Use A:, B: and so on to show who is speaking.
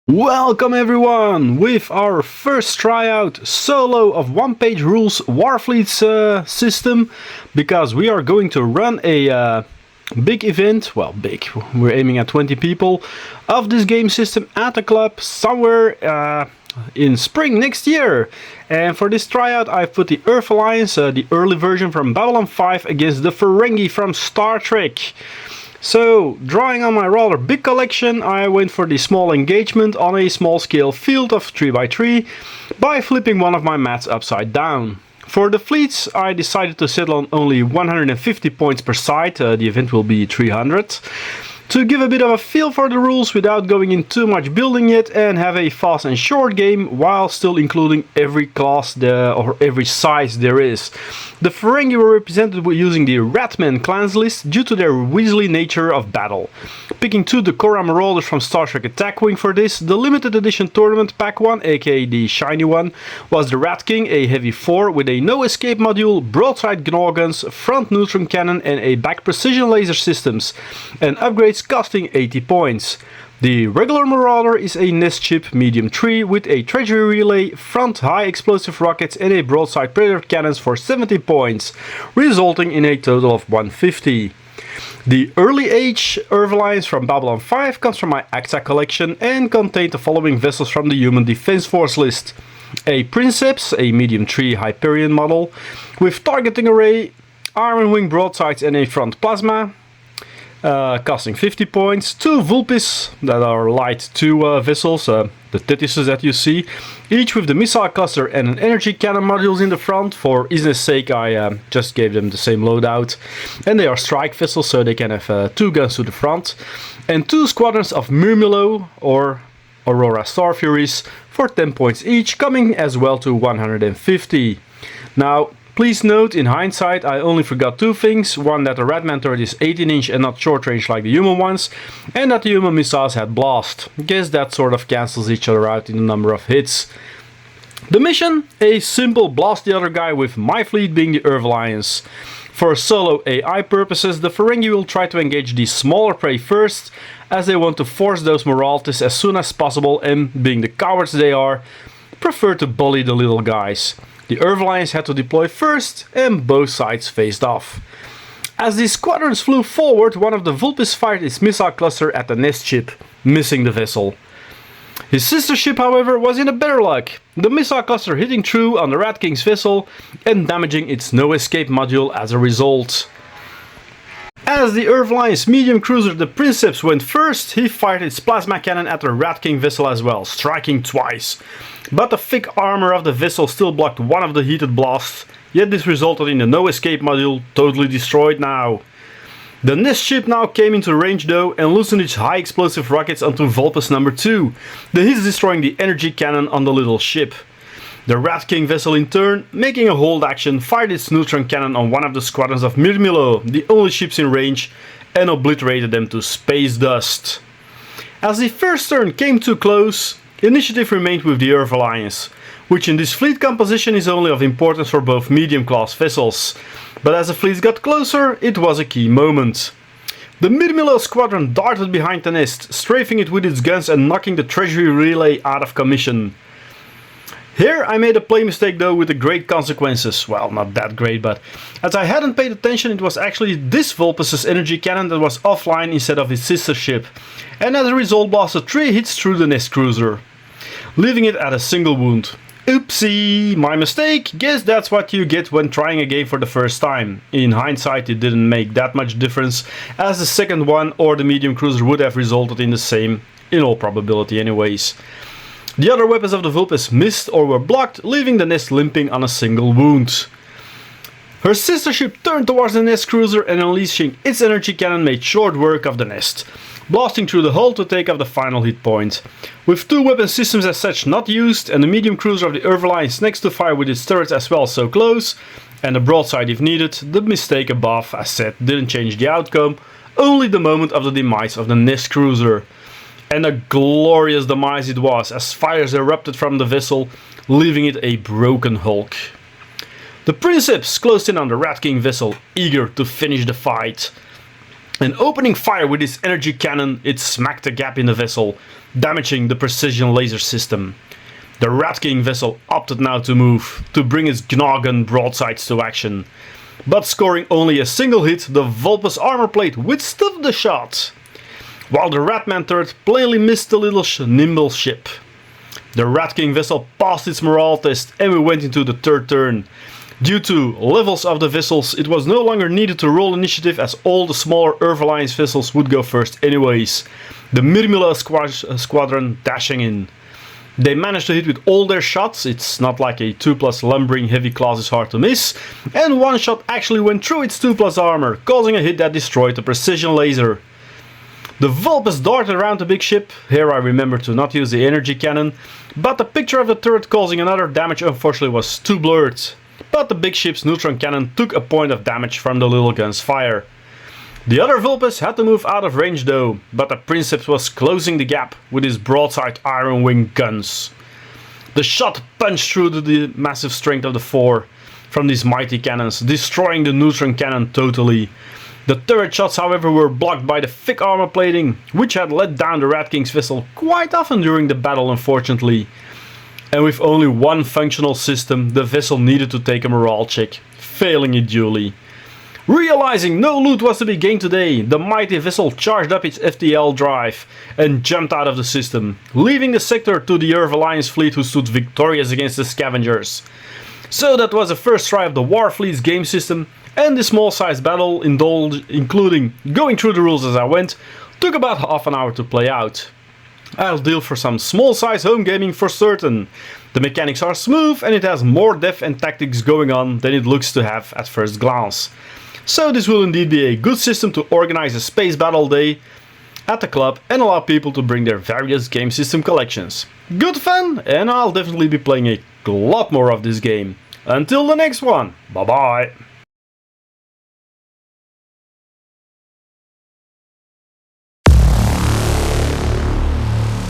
A: Welcome everyone with our first tryout solo of one-page rules Warfleets system, because we are going to run a big event, well big, we're aiming at 20 people, of this game system at a club somewhere in spring next year. And for this tryout I've put the Earth Alliance, the early version from Babylon 5, against the Ferengi from Star Trek. So, drawing on my rather big collection, I went for the small engagement on a small scale field of 3x3 by flipping one of my mats upside down. For the fleets, I decided to settle on only 150 points per side, the event will be 300. To give a bit of a feel for the rules without going in too much building yet, and have a fast and short game while still including every class or every size there is. The Ferengi were represented using the Ratmen clans list due to their weaselly nature of battle. Picking two Decora Marauders from Star Trek Attack Wing for this, the limited edition tournament pack one, aka the shiny one, was the Rat King, a heavy 4 with a no escape module, broadside gnaw guns, front neutron cannon and a back precision laser systems, and upgrades costing 80 points. The regular Marauder is a nest ship medium 3 with a treasury relay, front high explosive rockets and a broadside predator cannons for 70 points, resulting in a total of 150. The early age Earth Alliance from Babylon 5 comes from my ACTA collection and contained the following vessels from the Human Defense Force list. A Princeps, a medium 3 Hyperion model, with targeting array, iron wing broadsides and a front plasma, costing 50 points. Two Vulpes that are light 2 vessels, the Tetises that you see, each with the missile cluster and an energy cannon modules in the front. For easiness sake I just gave them the same loadout, and they are strike vessels so they can have 2 guns to the front, and 2 squadrons of Murmillo or Aurora Star Furies for 10 points each, coming as well to 150. Now please note, in hindsight, I only forgot 2 things. One, that the Ratman turret is 18-inch and not short-range like the human ones, and that the human missiles had blast. Guess that sort of cancels each other out in the number of hits. The mission? A simple blast the other guy with my fleet being the Earth Alliance. For solo AI purposes, the Ferengi will try to engage the smaller prey first, as they want to force those moralities as soon as possible, and being the cowards they are, prefer to bully the little guys. The Earth Alliance had to deploy first, and both sides faced off. As the squadrons flew forward, one of the Vulpes fired its missile cluster at the nest ship, missing the vessel. His sister ship, however, was in a better luck, the missile cluster hitting true on the Rat King's vessel and damaging its no escape module as a result. As the Earth Alliance medium cruiser the Princeps went first, he fired its plasma cannon at the Rat King vessel as well, striking twice. But the thick armor of the vessel still blocked one of the heated blasts, yet this resulted in the no escape module totally destroyed now. The nest ship now came into range though and loosened its high explosive rockets onto Vulpes number 2, the hits destroying the energy cannon on the little ship. The Rat King vessel in turn, making a hold action, fired its neutron cannon on one of the squadrons of Murmillo, the only ships in range, and obliterated them to space dust. As the first turn came too close, initiative remained with the Earth Alliance, which in this fleet composition is only of importance for both medium class vessels, but as the fleets got closer, it was a key moment. The Murmillo squadron darted behind the nest, strafing it with its guns and knocking the treasury relay out of commission. Here I made a play mistake though with the great consequences. Well, not that great, but as I hadn't paid attention, it was actually this Vulpes' energy cannon that was offline instead of its sister ship, and as a result blasted 3 hits through the nest cruiser, leaving it at a single wound. Oopsie, my mistake. Guess that's what you get when trying a game for the first time. In hindsight it didn't make that much difference, as the second one or the medium cruiser would have resulted in the same, in all probability anyways. The other weapons of the Vulpes missed or were blocked, leaving the nest limping on a single wound. Her sister ship turned towards the nest cruiser and unleashing its energy cannon made short work of the nest, blasting through the hull to take off the final hit point. With 2 weapon systems as such not used, and the medium cruiser of the Earth Alliance next to fire with its turrets as well so close, and a broadside if needed, the mistake above, as said, didn't change the outcome, only the moment of the demise of the nest cruiser. And a glorious demise it was, as fires erupted from the vessel, leaving it a broken hulk. The Princeps closed in on the Rat King vessel, eager to finish the fight. and opening fire with his energy cannon, it smacked a gap in the vessel, damaging the precision laser system. The Rat King vessel opted now to move, to bring its Gnagun broadsides to action. But scoring only a single hit, the Vulpes armor plate withstood the shot, while the Ratman turret plainly missed the little nimble ship. The Rat King vessel passed its morale test and we went into the third turn. Due to levels of the vessels, it was no longer needed to roll initiative as all the smaller Earth Alliance vessels would go first anyways. The Mirmila squadron dashing in. They managed to hit with all their shots, it's not like a 2+ lumbering heavy class is hard to miss, and one shot actually went through its 2+ armor, causing a hit that destroyed the precision laser. The Vulpes darted around the big ship, here I remember to not use the energy cannon, but the picture of the turret causing another damage unfortunately was too blurred. But the big ship's neutron cannon took a point of damage from the little gun's fire. The other Vulpes had to move out of range though, but the Princeps was closing the gap with his broadside iron wing guns. The shot punched through the massive strength of the four from these mighty cannons, destroying the neutron cannon totally. The turret shots however were blocked by the thick armor plating, which had let down the Rat King's vessel quite often during the battle unfortunately. And with only one functional system, the vessel needed to take a morale check, failing it duly. Realizing no loot was to be gained today, the mighty vessel charged up its FTL drive and jumped out of the system, leaving the sector to the Earth Alliance fleet who stood victorious against the scavengers. So that was the first try of the Warfleets game system, and the small sized battle, including going through the rules as I went, took about half an hour to play out. I'll deal for some small size home gaming for certain. The mechanics are smooth and it has more depth and tactics going on than it looks to have at first glance. So this will indeed be a good system to organize a space battle day at the club and allow people to bring their various game system collections. Good fun, and I'll definitely be playing a lot more of this game. Until the next one, bye bye!